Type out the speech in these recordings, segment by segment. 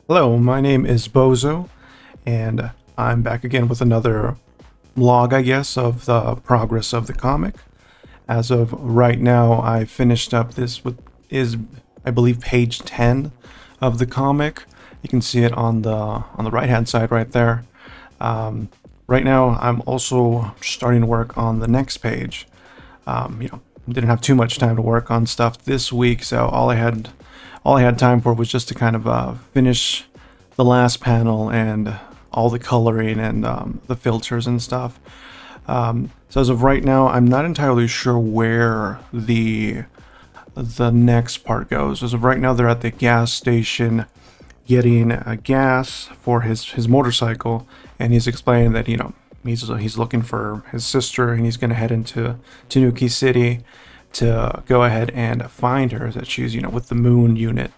Hello, my name is Bozo, and I'm back again with another log, I guess, of the progress of the comic. As of right now, I finished up this with I believe, page 10 of the comic. You can see it on the right-hand side right there. Right now, I'm also starting to work on the next page. Didn't have too much time to work on stuff this week, so all I had time for was just to kind of finish the last panel and all the coloring and the filters and stuff. So as of right now, I'm not entirely sure where the next part goes. As of right now, they're at the gas station getting gas for his motorcycle, and he's explaining that he's looking for his sister, and he's going to head into Tanuki City to go ahead and find her, that she's with the Moon unit.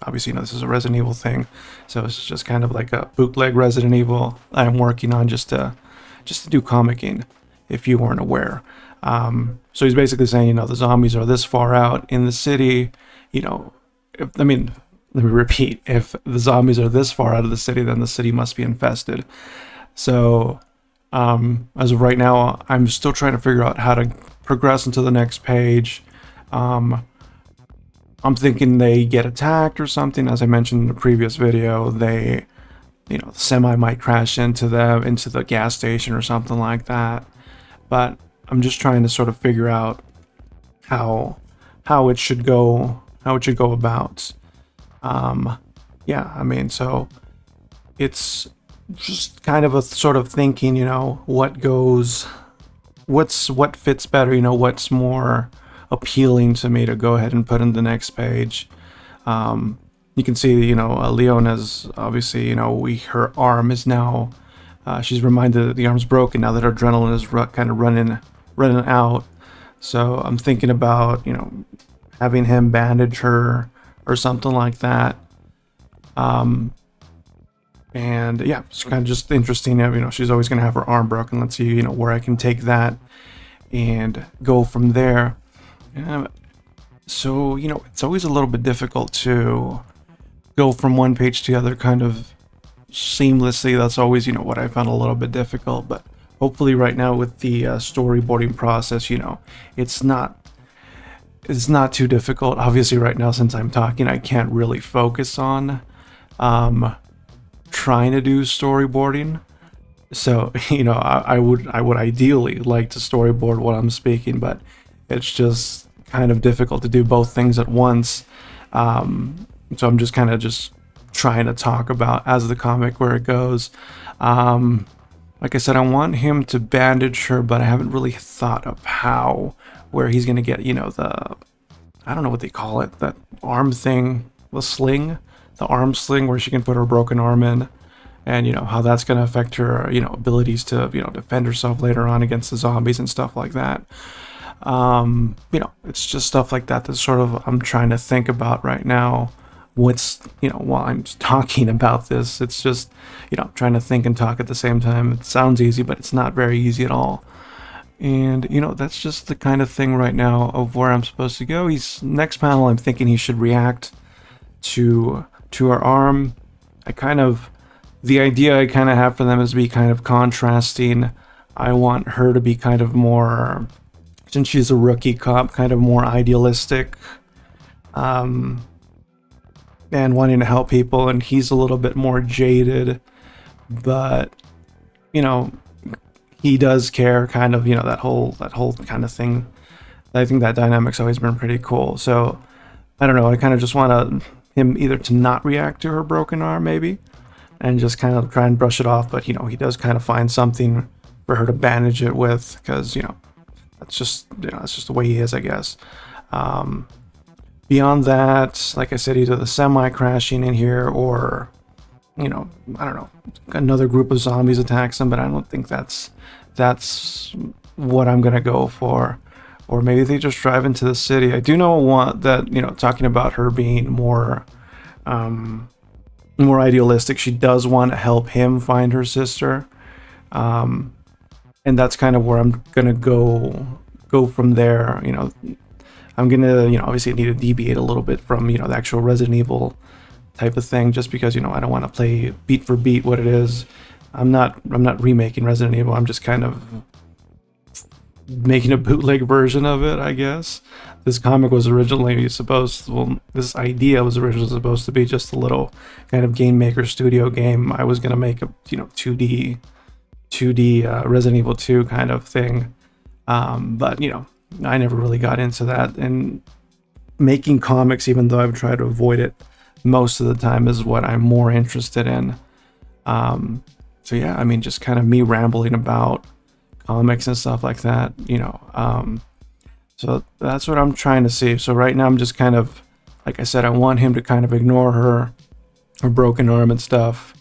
Obviously, this is a Resident Evil thing, so it's just kind of like a bootleg Resident Evil I'm working on just to do comicking, if you weren't aware. So he's basically saying, the zombies are this far out in the city. Let me repeat: if the zombies are this far out of the city, then the city must be infested. So, as of right now, I'm still trying to figure out how to progress into the next page. I'm thinking they get attacked or something. As I mentioned in the previous video, the semi might crash into the gas station or something like that. But I'm just trying to sort of figure out how it should go about. So it's just kind of a sort of thinking, what fits better, what's more appealing to me to go ahead and put in the next page. You can see, Leona's obviously, her arm is now, she's reminded that the arm's broken now that her adrenaline is kind of running out. So I'm thinking about, having him bandage her or something like that. And yeah, it's kind of just interesting. She's always going to have her arm broken. Let's see, where I can take that and go from there. So, it's always a little bit difficult to go from one page to the other kind of seamlessly. That's always, what I found a little bit difficult. But hopefully right now with the storyboarding process, it's not too difficult. Obviously right now, since I'm talking, I can't really focus on trying to do storyboarding. So, I would ideally like to storyboard what I'm speaking, but it's just kind of difficult to do both things at once. So I'm just kind of trying to talk about as the comic where it goes. Like I said, I want him to bandage her, but I haven't really thought of where he's going to get, I don't know what they call it, that arm thing, the arm sling where she can put her broken arm in, and, how that's going to affect her, abilities to, defend herself later on against the zombies and stuff like that. It's just stuff like that sort of I'm trying to think about right now. While I'm talking about this, it's just, trying to think and talk at the same time. It sounds easy, but it's not very easy at all. And, that's just the kind of thing right now of where I'm supposed to go. Next panel, I'm thinking he should react to her arm. The idea I kind of have for them is to be kind of contrasting. I want her to be kind of more, since she's a rookie cop, kind of more idealistic, and wanting to help people, and he's a little bit more jaded, but he does care, kind of, that whole kind of thing. I think that dynamic's always been pretty cool. So I don't know, I kind of just want him either to not react to her broken arm, maybe, and just kind of try and brush it off, but he does kind of find something for her to bandage it with, because that's just the way he is, I guess. Beyond that, like I said, either the semi crashing in here, or I don't know, another group of zombies attacks him, but I don't think that's what I'm gonna go for. Or maybe they just drive into the city. I do know that talking about her being more idealistic, she does want to help him find her sister, and that's kind of where I'm gonna go from there. I'm gonna obviously need to deviate a little bit from the actual Resident Evil type of thing, just because, you know, I don't want to play beat for beat what it is. I'm not remaking Resident Evil. I'm just kind of making a bootleg version of it, I guess. This comic was originally supposed, well, this idea was originally supposed to be just a little kind of game maker studio game. I was gonna make a, you know, 2D Resident Evil 2 kind of thing, but you know, I never really got into that. And making comics, even though I've tried to avoid it most of the time, is what I'm more interested in. So yeah, I mean, just kind of me rambling about comics and stuff like that, you know. So that's what I'm trying to see. So right now I'm just kind of, like I said, I want him to kind of ignore her broken arm and stuff.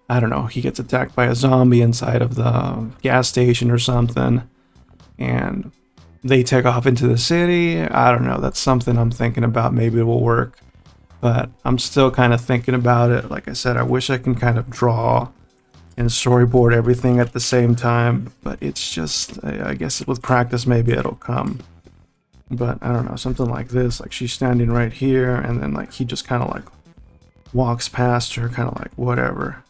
I don't know, he gets attacked by a zombie inside of the gas station or something, and they take off into the city. I don't know, that's something I'm thinking about. Maybe it will work, but I'm still kind of thinking about it. Like I said, I wish I can kind of draw and storyboard everything at the same time, but it's just, I guess with practice maybe it'll come. But I don't know, something like this, like she's standing right here, and then like he just kind of like walks past her, kind of like whatever.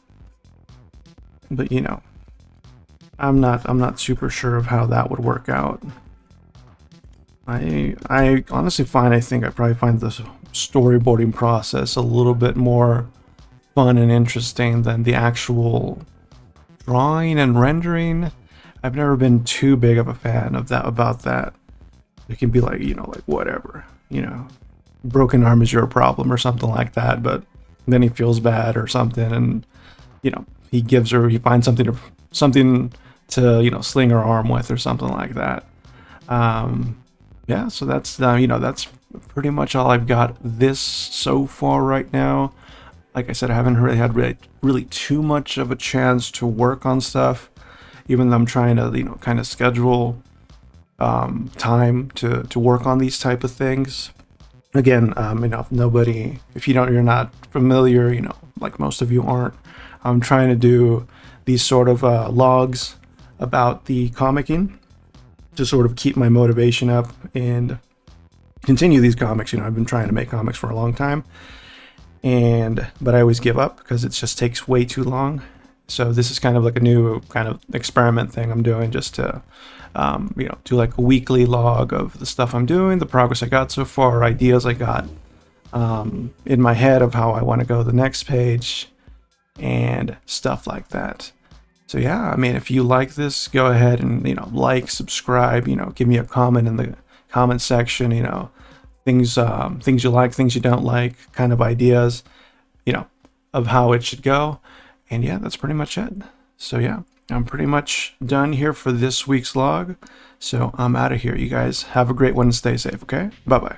But you know, I'm not super sure of how that would work out. I honestly I think I probably find the storyboarding process a little bit more fun and interesting than the actual drawing and rendering. I've never been too big of a fan of that, about that. It can be like, you know, like whatever, you know, broken arm is your problem or something like that, but then he feels bad or something, and you know, he finds something to, you know, sling her arm with or something like that. Yeah, so that's you know, that's pretty much all I've got this so far right now. Like I said, I haven't really had really too much of a chance to work on stuff, even though I'm trying to, you know, kind of schedule time to work on these type of things. Again, you know, if you're not familiar, you know, like most of you aren't, I'm trying to do these sort of logs about the comicking to sort of keep my motivation up and continue these comics. You know, I've been trying to make comics for a long time, but I always give up because it just takes way too long. So this is kind of like a new kind of experiment thing I'm doing, just to you know, do like a weekly log of the stuff I'm doing, the progress I got so far, ideas I got in my head of how I want to go the next page, and stuff like that. So yeah, I mean, if you like this, go ahead and, you know, like, subscribe, you know, give me a comment in the comment section, you know, things you like, things you don't like, kind of ideas, you know, of how it should go. And yeah, that's pretty much it. So yeah, I'm pretty much done here for this week's log. So I'm out of here. You guys have a great one and stay safe, okay? Bye-bye.